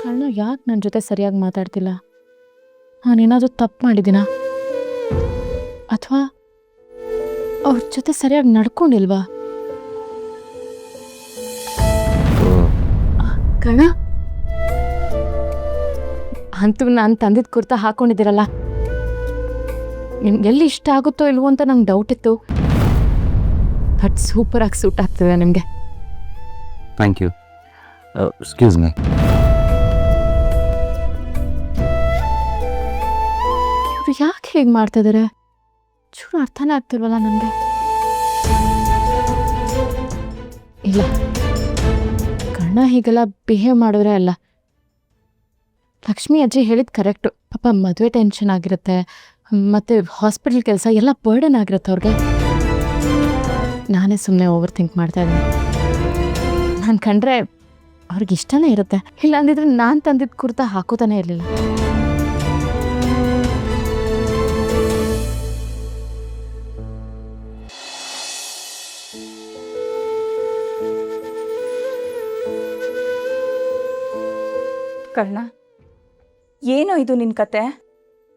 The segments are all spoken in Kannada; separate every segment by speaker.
Speaker 1: ಕರ್ಣ ಯಾಕೆ ನನ್ನ ಜೊತೆ ಸರಿಯಾಗಿ ಮಾತಾಡ್ತಿಲ್ಲ? ನಾನೇನಾದರೂ ತಪ್ಪು ಮಾಡಿದ್ದೀನಾ? ಅಥವಾ ಅವ್ರ ಜೊತೆ ಸರಿಯಾಗಿ ನಡ್ಕೊಂಡಿಲ್ವಾ? ಕರ್ಣ, ಅಂತೂ ನಾನು ತಂದಿದ್ದ ಕುರ್ತಾ ಹಾಕೊಂಡಿದ್ದೀರಲ್ಲ, ನಿಮ್ಗೆ ಎಲ್ಲಿ ಇಷ್ಟ ಆಗುತ್ತೋ ಇಲ್ವೋ ಅಂತ ನಂಗೆ ಡೌಟ್ ಇತ್ತು. ಬಟ್ ಸೂಪರಾಗಿ ಸೂಟ್ ಆಗ್ತದೆ ನಿಮಗೆ.
Speaker 2: Thank you. Excuse me.
Speaker 1: ಇವ್ರು ಯಾಕೆ ಹೇಗೆ ಮಾಡ್ತಾ ಇದ್ದಾರೆ? ಚೂರು ಅರ್ಥನೇ ಆಗ್ತಿಲ್ವಲ್ಲ ನನಗೆ. ಇಲ್ಲ, ಕರ್ಣ ಹೀಗೆಲ್ಲ ಬಿಹೇವ್ ಮಾಡಿದ್ರೆ ಅಲ್ಲ. ಲಕ್ಷ್ಮಿ ಅಜ್ಜಿ ಹೇಳಿದ್ ಕರೆಕ್ಟು. ಪಾಪ ಮದುವೆ ಟೆನ್ಷನ್ ಆಗಿರುತ್ತೆ, ಮತ್ತು ಹಾಸ್ಪಿಟಲ್ ಕೆಲಸ ಎಲ್ಲ ಬರ್ಡನ್ ಆಗಿರುತ್ತೆ ಅವ್ರಿಗೆ. ನಾನೇ ಸುಮ್ಮನೆ ಓವರ್ ಥಿಂಕ್ ಮಾಡ್ತಾ ಇದ್ದೀನಿ. ನಾನು ಕಂಡ್ರೆ ಅವ್ರಿಗೆ ಇಷ್ಟನೇ ಇರುತ್ತೆ. ಇಲ್ಲ ಅಂದಿದ್ರೆ ನಾನು ತಂದಿದ್ದ ಕುರ್ತಾ ಹಾಕೋತಾನೆ ಇರಲಿಲ್ಲ.
Speaker 3: ಕರ್ಣ, ಏನೋ ಇದು ನಿನ್ನ ಕತೆ?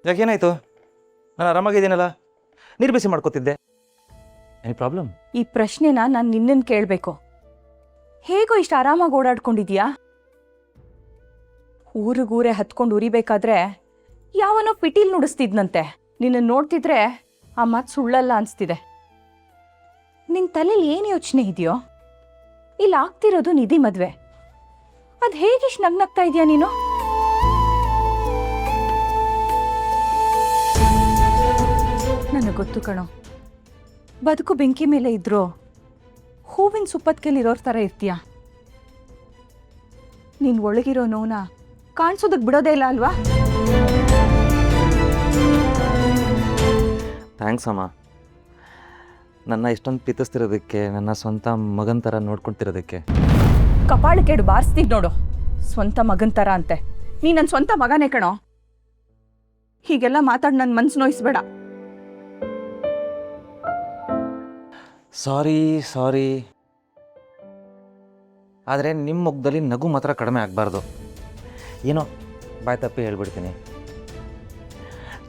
Speaker 2: ಯಾಕೇನಾಯ್ತು? ನಾನು ಆರಾಮಾಗಿದ್ದೀನಲ್ಲ, ನೀರು ಬಿಸಿ ಮಾಡ್ಕೋತಿದ್ದೆ. Any problem?
Speaker 3: ಈ ಪ್ರಶ್ನೆನ ನಾನು ನಿನ್ನನ್ನು ಕೇಳಬೇಕು. ಹೇಗೋ ಇಷ್ಟು ಆರಾಮಾಗಿ ಓಡಾಡ್ಕೊಂಡಿದ್ಯಾ? ಊರಿಗೂರೇ ಹತ್ಕೊಂಡು ಉರಿಬೇಕಾದ್ರೆ ಯಾವನೋ ಪಿಟೀಲ್ ನುಡಿಸ್ತಿದ್ನಂತೆ. ನಿನ್ನನ್ನು ನೋಡ್ತಿದ್ರೆ ಆ ಮಾತು ಸುಳ್ಳಲ್ಲ ಅನಿಸ್ತಿದೆ. ನಿನ್ನ ತಲೆಯಲ್ಲಿ ಏನು ಯೋಚನೆ ಇದೆಯೋ? ಇಲ್ಲಿ ಆಗ್ತಿರೋದು ನಿಧಿ ಮದುವೆ. ಅದು ಹೇಗಿಷ್ಟು ನಗ್ನಗ್ತಾ ಇದೆಯಾ ನೀನು? ನನಗೆ ಗೊತ್ತು ಕಣೋ, ಬದುಕು ಬೆಂಕಿ ಮೇಲೆ ಇದ್ರು ಹೂವಿನ ಸುಪ್ಪತ್ಕೆಲಿರೋರ್ ಥರ ಇರ್ತೀಯ. ನೀನು ಒಳಗಿರೋ ನೋನ ಕಾಣಿಸೋದಕ್ಕೆ ಬಿಡೋದೇ ಇಲ್ಲ ಅಲ್ವಾ?
Speaker 2: ಥ್ಯಾಂಕ್ಸ್ ಅಮ್ಮ. ನನ್ನ ಇಷ್ಟೊಂದು ಪ್ರೀತಿಸ್ತಿರೋದಕ್ಕೆ, ನನ್ನ ಸ್ವಂತ ಮಗನ ಥರ ನೋಡ್ಕೊಳ್ತಿರೋದಕ್ಕೆ.
Speaker 3: ಕಪಾಳಕ್ಕೆಡು ಬಾರಿಸ್ತೀವಿ ನೋಡು, ಸ್ವಂತ ಮಗನ ಥರ ಅಂತೆ. ನೀ ನನ್ನ ಸ್ವಂತ ಮಗನೇ ಕಣೋ. ಹೀಗೆಲ್ಲ ಮಾತಾಡಿ ನನ್ನ ಮನ್ಸು ನೋಯಿಸ್ಬೇಡ.
Speaker 2: ಸಾರಿ. ಆದರೆ ನಿಮ್ಮ ಮುಖದಲ್ಲಿ ನಗು ಮಾತ್ರ ಕಡಿಮೆ ಆಗಬಾರ್ದು. ಏನೋ ಬಾಯ್ ತಪ್ಪಿ ಹೇಳ್ಬಿಡ್ತೀನಿ.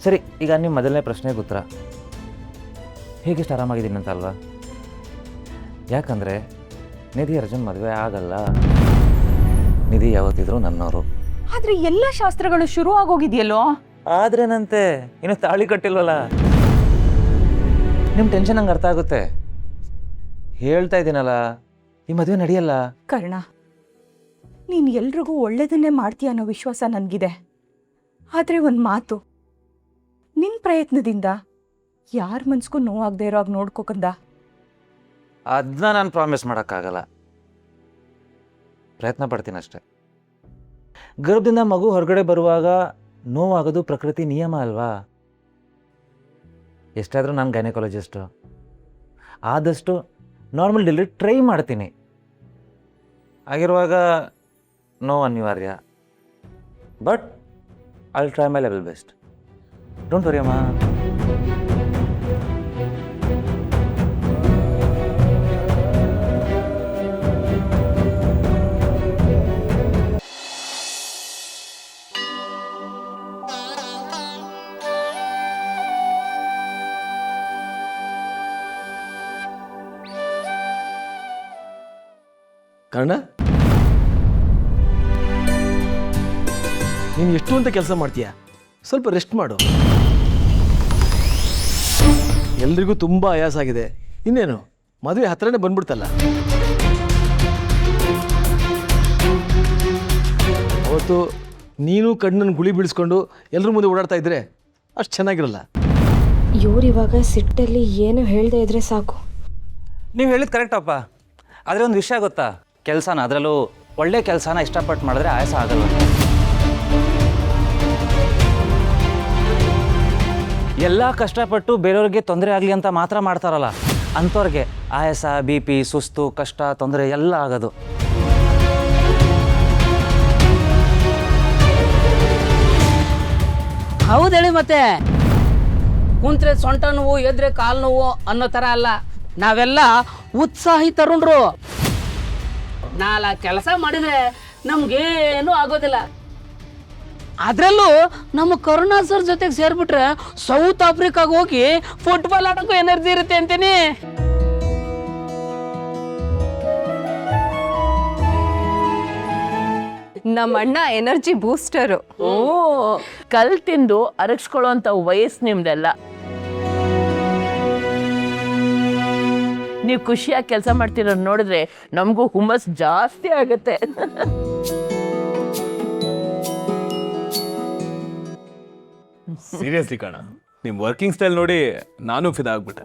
Speaker 2: ಸರಿ, ಈಗ ನಿಮ್ಮ ಮೊದಲನೇ ಪ್ರಶ್ನೆಗೆ ಉತ್ತರ. ಹೇಗೆಷ್ಟು ಆರಾಮಾಗಿದ್ದೀನಿ ಅಂತ ಅಲ್ವಾ? ಯಾಕಂದರೆ ನಿಧಿ ಅರ್ಜುನ್ ಮದುವೆ ಆಗಲ್ಲ. ನಿಧಿ ಯಾವತ್ತಿದ್ರು ನನ್ನವರು.
Speaker 3: ಆದ್ರೆ ಎಲ್ಲ ಶಾಸ್ತ್ರಗಳು ಶುರು ಆಗೋಗಿದೆಯಲ್ಲೋ.
Speaker 2: ಆದ್ರೇನಂತೆ, ಇನ್ನು ತಾಳಿ ಕಟ್ಟಿಲ್ವಲ್ಲ. ನಿಮ್ಮ ಟೆನ್ಷನ್ ನಂಗೆ ಅರ್ಥ ಆಗುತ್ತೆ. ಹೇಳ್ತಾ ಇದ್ದೀನಲ್ಲ, ಈ ಮದುವೆ ನಡೆಯಲ್ಲ.
Speaker 3: ಕರ್ಣ, ನೀನು ಎಲ್ರಿಗೂ ಒಳ್ಳೇದನ್ನೇ ಮಾಡ್ತೀಯ ಅನ್ನೋ ವಿಶ್ವಾಸ ನನಗಿದೆ. ಆದರೆ ಒಂದು ಮಾತು, ನಿನ್ನ ಪ್ರಯತ್ನದಿಂದ ಯಾರ ಮನ್ಸಿಗೂ ನೋವಾಗದೆ ಇರೋ ಹಾಗೆ ನೋಡ್ಕೋಕಂದ.
Speaker 2: ಅದನ್ನ ನಾನು ಪ್ರಾಮಿಸ್ ಮಾಡೋಕ್ಕಾಗಲ್ಲ. ಪ್ರಯತ್ನ ಪಡ್ತೀನಿ ಅಷ್ಟೆ. ಗರ್ಭದಿಂದ ಮಗು ಹೊರಗಡೆ ಬರುವಾಗ ನೋವಾಗೋದು ಪ್ರಕೃತಿ ನಿಯಮ ಅಲ್ವಾ? ಎಷ್ಟಾದರೂ ನಾನು ಗೈನಕಾಲಜಿಸ್ಟು. ಆದಷ್ಟು ನಾರ್ಮಲ್ ಡೆಲಿವರಿ ಟ್ರೈ ಮಾಡ್ತೀನಿ. ಆಗಿರುವಾಗ ನೋವು ಅನಿವಾರ್ಯ. But I will try my level best. Don't worry ಅಮ್ಮ.
Speaker 4: ಕರ್ಣ, ನೀನು ಎಷ್ಟು ಅಂತ ಕೆಲಸ ಮಾಡ್ತೀಯ? ಸ್ವಲ್ಪ ರೆಸ್ಟ್ ಮಾಡು. ಎಲ್ರಿಗೂ ತುಂಬ ಆಯಾಸ ಆಗಿದೆ. ಇನ್ನೇನು ಮದುವೆ ಹತ್ರನೇ ಬಂದ್ಬಿಡ್ತಲ್ಲ. ಅವತ್ತು ನೀನು ಕಣ್ಣನ್ನು ಗುಳಿ ಬೀಳಿಸ್ಕೊಂಡು ಎಲ್ಲರ ಮುಂದೆ ಓಡಾಡ್ತಾ ಇದ್ರೆ ಅಷ್ಟು ಚೆನ್ನಾಗಿರಲ್ಲ.
Speaker 5: ಇವರಿವಾಗ ಸಿಟ್ಟಲ್ಲಿ ಏನು ಹೇಳದೆ ಇದ್ರೆ ಸಾಕು.
Speaker 2: ನೀವು ಹೇಳಿದ್ದು ಕರೆಕ್ಟಪ್ಪ. ಆದರೆ ಒಂದು ವಿಷಯ ಗೊತ್ತಾ? ಕೆಲಸನ, ಅದರಲ್ಲೂ ಒಳ್ಳೆ ಕೆಲಸನ ಇಷ್ಟಪಟ್ಟು ಮಾಡಿದ್ರೆ ಆಯಾಸ ಆಗಲ್ಲ. ಎಲ್ಲ ಕಷ್ಟಪಟ್ಟು ಬೇರೆಯವ್ರಿಗೆ ತೊಂದರೆ ಆಗಲಿ ಅಂತ ಮಾತ್ರ ಮಾಡ್ತಾರಲ್ಲ, ಅಂಥವ್ರಿಗೆ ಆಯಾಸ, BP, ಸುಸ್ತು, ಕಷ್ಟ, ತೊಂದರೆ ಎಲ್ಲ ಆಗೋದು.
Speaker 6: ಹೌದೇಳಿ, ಮತ್ತೆ ಕುಂತ್ರೆ ಸೊಂಟ ನೋವು, ಎದ್ರೆ ಕಾಲು ನೋವು ಅನ್ನೋ ಥರ ಅಲ್ಲ. ನಾವೆಲ್ಲ ಉತ್ಸಾಹಿ ತರುಣ್ರು. ನಾಲ್ಕು ಕೆಲಸ ಮಾಡಿದ್ರೆ ನಮ್ಗೇನು ಆಗೋದಿಲ್ಲ. ಅದ್ರಲ್ಲೂ ನಮ್ಮ ಕರುಣಾ ಸರ್ ಜೊತೆಗೆ ಸೇರ್ಬಿಟ್ರೆ ಸೌತ್ ಆಫ್ರಿಕಾಗ ಹೋಗಿ ಫುಟ್ಬಾಲ್ ಆಡೋಕ್ಕೂ ಎನರ್ಜಿ ಇರುತ್ತೆ ಅಂತೀನಿ.
Speaker 3: ನಮ್ಮಣ್ಣ ಎನರ್ಜಿ ಬೂಸ್ಟರು.
Speaker 7: ಓ, ಕಲ್ ತಿಂದು ಅರಗಿಸ್ಕೊಳ್ಳೋ ವಯಸ್ಸು ನಿಮ್ದೆಲ್ಲ. ನೀವು ಖುಷಿಯಾಗಿ ಕೆಲಸ ಮಾಡ್ತಿರೋದು ನೋಡಿದ್ರೆ ನಮಗೂ ಹುಮ್ಮಸ್ ಜಾಸ್ತಿ ಆಗುತ್ತೆ.
Speaker 8: ಸೀರಿಯಸ್ಲಿ ಕಣ, ನಿಮ್ಮ ವರ್ಕಿಂಗ್ ಸ್ಟೈಲ್ ನೋಡಿ ನಾನು ಫಿದಾ ಆಗ್ಬಿಟ್ಟೆ.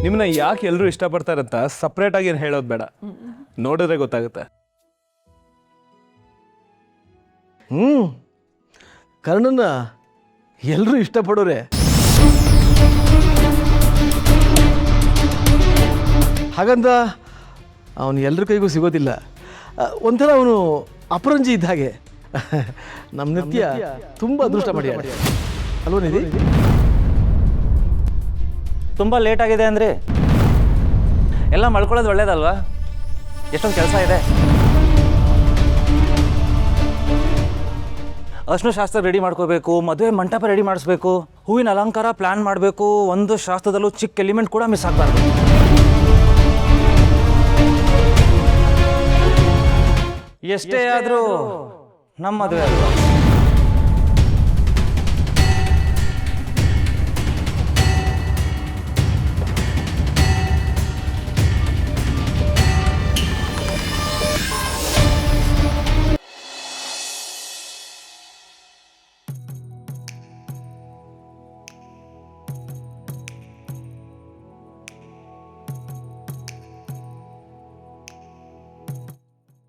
Speaker 8: ನಿಮ್ಮನ್ನ ಯಾಕೆ ಎಲ್ಲರೂ ಇಷ್ಟಪಡ್ತಾರಂತ ಸಪ್ರೇಟ್ ಆಗಿ ಏನು ಹೇಳೋದು ಬೇಡ, ನೋಡಿದ್ರೆ ಗೊತ್ತಾಗುತ್ತೆ.
Speaker 4: ಕರ್ಣನ್ನ ಎಲ್ಲರೂ ಇಷ್ಟಪಡೋರೆ. ಹಾಗಂತ ಅವನು ಎಲ್ರ ಕೈಗೂ ಸಿಗೋದಿಲ್ಲ. ಒಂಥರ ಅವನು ಅಪರಂಜಿ ಇದ್ದ ಹಾಗೆ. ನಮ್ಮ ನಿತ್ಯ ತುಂಬ ಅದೃಷ್ಟ ಮಾಡ್ಯಾಳೆ ಅಲ್ವ ನಿಧಿ?
Speaker 2: ತುಂಬ ಲೇಟ್ ಆಗಿದೆ ಅಂದರೆ ಎಲ್ಲ ಮಳ್ಕೊಳ್ಳೋದು ಒಳ್ಳೇದಲ್ವಾ? ಎಷ್ಟೊಂದು ಕೆಲಸ ಇದೆ. ಅರ್ಶಿನ ಶಾಸ್ತ್ರ ರೆಡಿ ಮಾಡ್ಕೋಬೇಕು, ಮದುವೆ ಮಂಟಪ ರೆಡಿ ಮಾಡಿಸ್ಬೇಕು, ಹೂವಿನ ಅಲಂಕಾರ ಪ್ಲ್ಯಾನ್ ಮಾಡಬೇಕು. ಒಂದು ಶಾಸ್ತ್ರದಲ್ಲೂ ಚಿಕ್ಕ ಎಲಿಮೆಂಟ್ ಕೂಡ ಮಿಸ್ ಆಗಬಾರ್ದು. ಎಷ್ಟೇ ಆದರೂ ನಮ್ಮ ಮದುವೆ ಅಲ್ವಾ?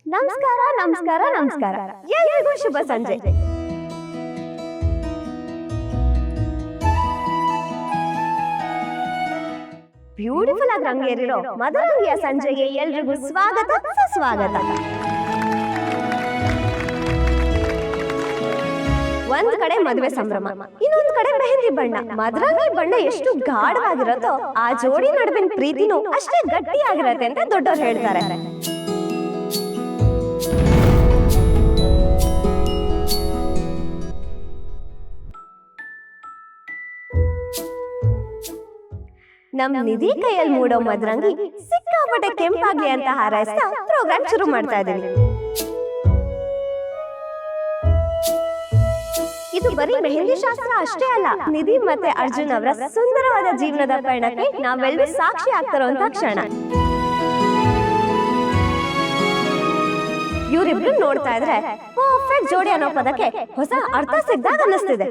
Speaker 5: ನಮಸ್ಕಾರ ನಮಸ್ಕಾರ ನಮಸ್ಕಾರ, ಎಲ್ಲರಿಗೂ ಶುಭ ಸಂಜೆ. ಬ್ಯೂಟಿಫುಲ್ ಆಗಿ ರಂಗೇರಿರೋ ಮದರಂಗಿಯ ಸಂಜೆಗೆ ಎಲ್ರಿಗೂ ಸ್ವಾಗತ ಸುಸ್ವಾಗತ. ಒಂದ್ ಕಡೆ ಮದುವೆ ಸಂಭ್ರಮ, ಇನ್ನೊಂದ್ ಕಡೆ ಮೆಹಂದಿ ಬಣ್ಣ. ಮದರಂಗಿ ಬಣ್ಣ ಎಷ್ಟು ಗಾಢವಾಗಿರತ್ತೋ ಆ ಜೋಡಿ ನಡುವಿನ ಪ್ರೀತಿನೂ ಅಷ್ಟೇ ಗಟ್ಟಿಯಾಗಿರತ್ತೆ ಅಂತ ದೊಡ್ಡವ್ರು ಹೇಳ್ತಾರೆ. ನಮ್ ನಿಧಿ ಕೈಯಲ್ಲಿ ಮೂಡೋ ಮದರಂಗಿ ಸಿಕ್ಕಾಪಟ್ಟೆ ಕೆಂಪಾಗ್ಲಿ ಅಂತ ಹಾರೈಸ್ತಾ ಪ್ರೋಗ್ರಾಮ್ ಶುರು ಮಾಡ್ತಾ ಇದೀವಿ. ಇದು ಬರೀ ಮೆಹಂದಿ ಶಾಸ್ತ್ರ ಅಷ್ಟೇ ಅಲ್ಲ, ನಿಧಿ ಮತ್ತೆ ಅರ್ಜುನ್ ಅವರ ಸುಂದರವಾದ ಜೀವನದ ಪಯಣಕ್ಕೆ ನಾವೆಲ್ಲರೂ ಸಾಕ್ಷಿ ಆಗ್ತಿರೋಂತ ಕ್ಷಣ. ಇವರಿಬ್ರು ನೋಡ್ತಾ ಇದ್ರೆ ಪರ್ಫೆಕ್ಟ್ ಜೋಡಿ ಅನ್ನೋ ಪದಕ್ಕೆ ಹೊಸ ಅರ್ಥ ಸಿಗ್ದಾಗ ಅನ್ನಿಸ್ತಿದೆ.